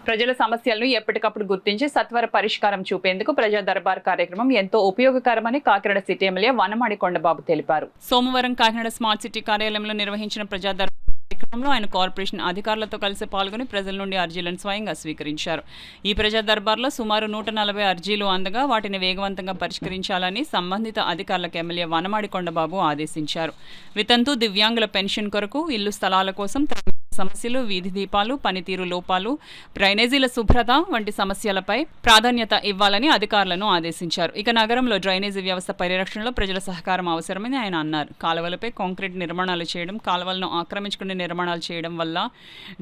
ప్రజల సమస్యలను ఎప్పటికప్పుడు గుర్తించి సత్వర పరిష్కారం చూపేందుకు ప్రజా దర్బార్ కార్యక్రమం ఎంతో ఉపయోగకరమని కాకినాడ సిటీ ఎమ్మెల్యే వనమాడి కొండబాబు తెలిపారు. సోమవారం కాకినాడ స్మార్ట్ సిటీ కార్యాలయంలో నిర్వహించిన ప్రజా దర్బార్ కార్యక్రమంలో ఆయన కార్పొరేషన్ అధికారులతో కలిసి పాల్గొని ప్రజల నుండి అర్జీలను స్వయంగా స్వీకరించారు. ఈ ప్రజా దర్బార్లో సుమారు 140 అర్జీలు అందగా వాటిని వేగవంతంగా పరిష్కరించాలని సంబంధిత అధికారులకు ఎమ్మెల్యే వనమాడి కొండబాబు ఆదేశించారు. వితంతు దివ్యాంగుల పెన్షన్ కొరకు, ఇల్లు స్థలాల కోసం సమస్యలు, వీధి దీపాలు, పనితీరు లోపాలు, డ్రైనేజీల శుభ్రత వంటి సమస్యలపై ప్రాధాన్యత ఇవ్వాలని అధికారులను ఆదేశించారు. ఇక నగరంలో డ్రైనేజీ వ్యవస్థ పరిరక్షణలో ప్రజల సహకారం అవసరమని ఆయన అన్నారు. కాలువలపై కాంక్రీట్ నిర్మాణాలు చేయడం, కాలువలను ఆక్రమించుకునే నిర్మాణాలు చేయడం వల్ల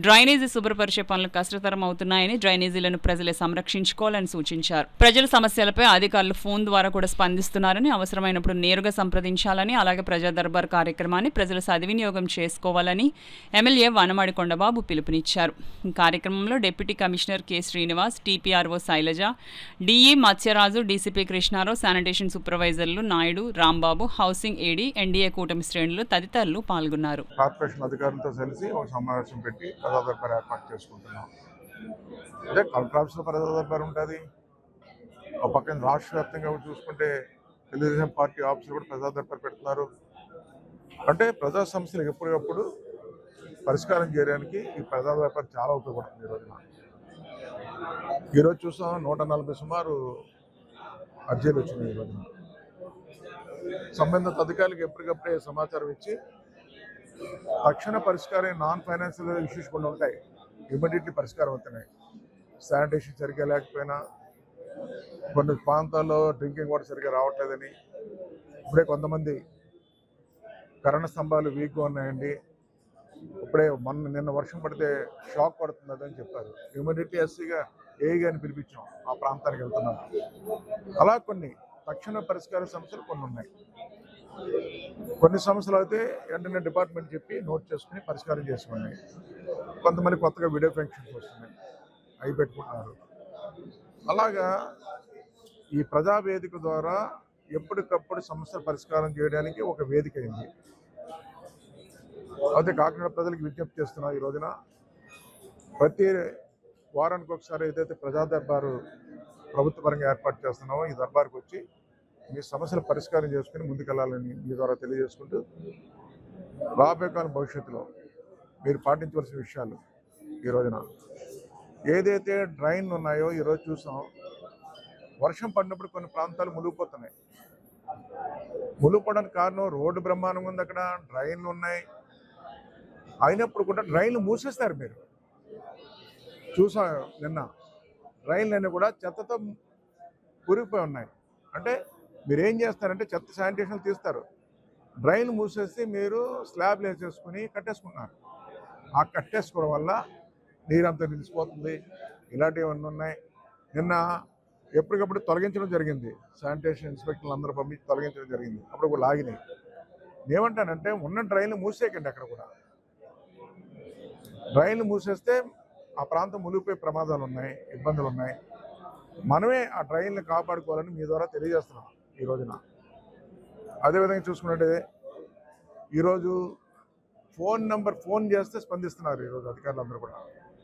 డ్రైనేజీ శుభ్రపరిచే పనులు కష్టతరం అవుతున్నాయని, డ్రైనేజీలను ప్రజలే సంరక్షించుకోవాలని సూచించారు. ప్రజల సమస్యలపై అధికారులు ఫోన్ ద్వారా కూడా స్పందిస్తున్నారని, అవసరమైనప్పుడు నేరుగా సంప్రదించాలని, అలాగే ప్రజా దర్బార్ కార్యక్రమాన్ని ప్రజలు సద్వినియోగం చేసుకోవాలని ఎమ్మెల్యే వనమాడి కొండబాబు పిలుపునిచ్చారు. ఈ కార్యక్రమంలో deputy commissioner K Srinivas, TPRO Sailaja, DE Matsyaraju, DCP Krishnarao, sanitation సూపర్వైజర్లు Naidu, Rambabu, housing AD, NDA కూటమి శ్రేణులు తదితరులు పాల్గొన్నారు. కార్పొరేషన్ అధికారులతో కలిసి ఒక సమావేశం పెట్టి ప్రజా దర్బార్ ఏర్పాటు చేసుకుంటున్నాం. అంటే కలెక్టర్ ఆఫీస్లో ప్రజా దర్బార్ ఉంటుంది. ఒక పక్కన రాష్ట్ర వ్యాప్తంగా చూసుకుంటే తెలుగుదేశం పార్టీ ఆఫీసులు కూడా ప్రజా దర్బార్ పెడుతున్నారు. అంటే ప్రజా సమస్యలు ఎప్పటికప్పుడు పరిష్కారం చేయడానికి ఈ ప్రజా దర్బార్ చాలా ఉపయోగపడుతుంది. ఈరోజు చూసాం 140 సుమారు అర్జీలు వచ్చినాయి. ఈరోజున సంబంధిత అధికారులకు ఎప్పటికప్పుడే సమాచారం ఇచ్చి తక్షణ పరిష్కారం, నాన్ ఫైనాన్షియల్ ఇష్యూస్ కొన్ని ఉంటాయి, ఇమ్మీడియట్లీ పరిష్కారం అవుతున్నాయి. శానిటేషన్ సరిగ్గా లేకపోయినా, కొన్ని ప్రాంతాల్లో డ్రింకింగ్ వాటర్ సరిగ్గా రావట్లేదని, ఇప్పుడే కొంతమంది కరెంట్ స్తంభాలు వీక్గా ఉన్నాయండి, ఇప్పుడే నిన్న వర్షం పడితే షాక్ పడుతున్నదని చెప్పారు. ఇమీడియట్లీ ఎస్సీగా ఏఈగాని పిలిపించాం, ఆ ప్రాంతానికి వెళ్తున్నాం. అలా కొన్ని తక్షణ పరిష్కార సమస్యలు కొన్ని ఉన్నాయి. కొన్ని సమస్యలు అయితే వెంటనే డిపార్ట్మెంట్ చెప్పి నోట్ చేసుకుని పరిష్కారం చేసుకున్నాయి. కొంతమంది కొత్తగా వీడియో ఫంక్షన్స్ వస్తున్నాయి, అవి పెట్టుకుంటున్నారు. అలాగా ఈ ప్రజావేదిక ద్వారా ఎప్పటికప్పుడు సమస్యల పరిష్కారం చేయడానికి ఒక వేదిక అయింది. అయితే కాకినాడ ప్రజలకు విజ్ఞప్తి చేస్తున్నా, ఈ రోజున ప్రతి వారానికి ఒకసారి ఏదైతే ప్రజా దర్బారు ప్రభుత్వ పరంగా ఏర్పాటు చేస్తున్నామో ఈ దర్బార్కి వచ్చి మీ సమస్యలు పరిష్కారం చేసుకుని ముందుకెళ్లాలని మీ ద్వారా తెలియజేసుకుంటూ, రాబోయే కాలం భవిష్యత్తులో మీరు పాటించవలసిన విషయాలు ఈ రోజున ఏదైతే డ్రైన్లు ఉన్నాయో ఈరోజు చూసాం, వర్షం పడినప్పుడు కొన్ని ప్రాంతాలు మునిగిపోతున్నాయి. మునిగిపోవడానికి కారణం రోడ్డు బ్రహ్మాండంగా ఉంది, అక్కడ డ్రైన్లు ఉన్నాయి. అయినప్పుడు కూడా డ్రైన్లు మూసేస్తారు. మీరు చూసా నిన్న డ్రైన్లన్నీ కూడా చెత్తతో కూరుకుపోయి ఉన్నాయి. అంటే మీరు ఏం చేస్తారంటే చెత్త శానిటేషన్ తీస్తారు, డ్రైన్లు మూసేసి మీరు స్లాబ్లు వేసేసుకుని కట్టేసుకుంటున్నారు. ఆ కట్టేసుకోవడం వల్ల నీరంతా నిలిచిపోతుంది. ఇలాంటివన్నీ ఉన్నాయి. నిన్న ఎప్పటికప్పుడు తొలగించడం జరిగింది, శానిటేషన్ ఇన్స్పెక్టర్లు అందరూ పంపించి తొలగించడం జరిగింది. అప్పుడు కూడా లాగినాయి. ఏమంటానంటే ఉన్న డ్రైన్లు మూసేయకండి. అక్కడ కూడా డ్రైన్లు మూసేస్తే ఆ ప్రాంతం మునిగిపోయే ప్రమాదాలు ఉన్నాయి, ఇబ్బందులు ఉన్నాయి. మనమే ఆ డ్రైన్లు కాపాడుకోవాలని మీ ద్వారా తెలియజేస్తున్నాం ఈ రోజున. అదేవిధంగా చూసుకున్నట్టే ఈరోజు ఫోన్ చేస్తే స్పందిస్తున్నారు ఈరోజు అధికారులందరూ కూడా.